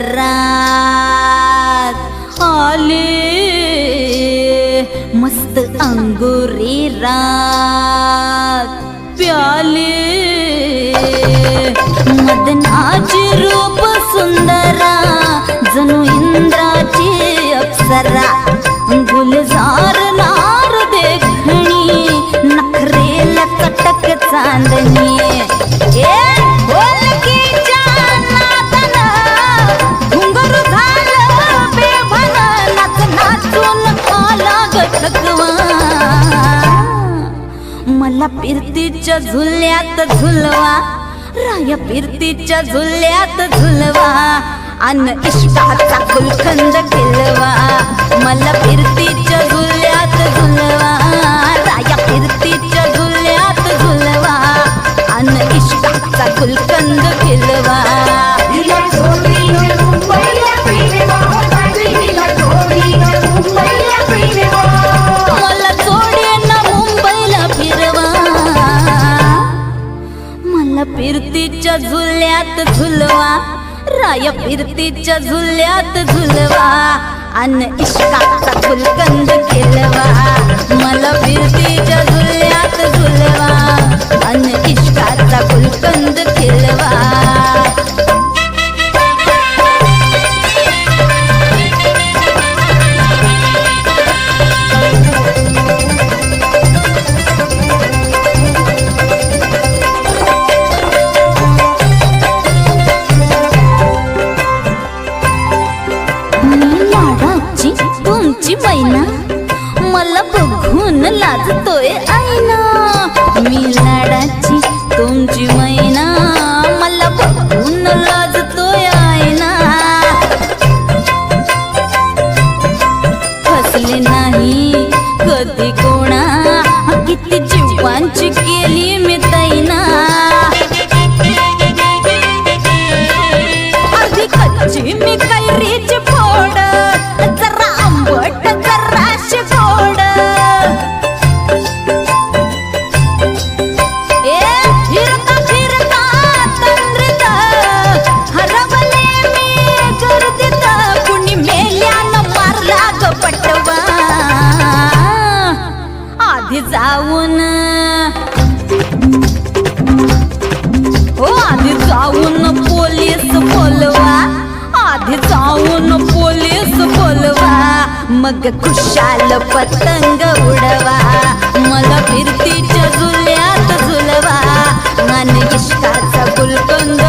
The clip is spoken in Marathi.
अंबरात आले मस्त अंगुरी रात प्याले मदनाची रूप सुंदरा जणू इंद्राची अप्सरा गुलजार नार देखणी नखरेला चटक चांदणी मला फिरतीच्या झुल्यात झुलवा राया फिरतीच्या झुल्यात झुलवा अन इश्काचा गुलखंद केलवा मला फिरतीच्या झुल्यात झुलवा राया फिरतीच्या झुल्यात झुलवा अन इश्काचा गुलखंद केलवा फिरतीच्या झुल्यात झुलवा राया फिरतीच्या झुल्यात झुलवा अन इश्काचा गुलकंद केलवा मला फिरतीच्या झुल्यात झुलवा अन इश्काचा गुलकंद केलवा तुमची मैना मला बघून लाजतोय आईना मी लाडाची तुमची मैना मला बघून लाजतोय आईना फसले नाही कधी कोणा किती जीवांची केली मी तैना अर्धी कच्ची मी कैरीची फोड जरा आंबट जराशी गोड फिरता फिरता तंद्रीत हरवले मी गर्दीत कुणी मेल्यानं मारला ग पटवा आधी जाऊन पोलीस बोलवा आधी जाऊन पोलीस बोलवा मग खुशाल पतंग उडवा मला फिरतीच्या झुल्यात झुलवा मन इश्काचा गुलकंद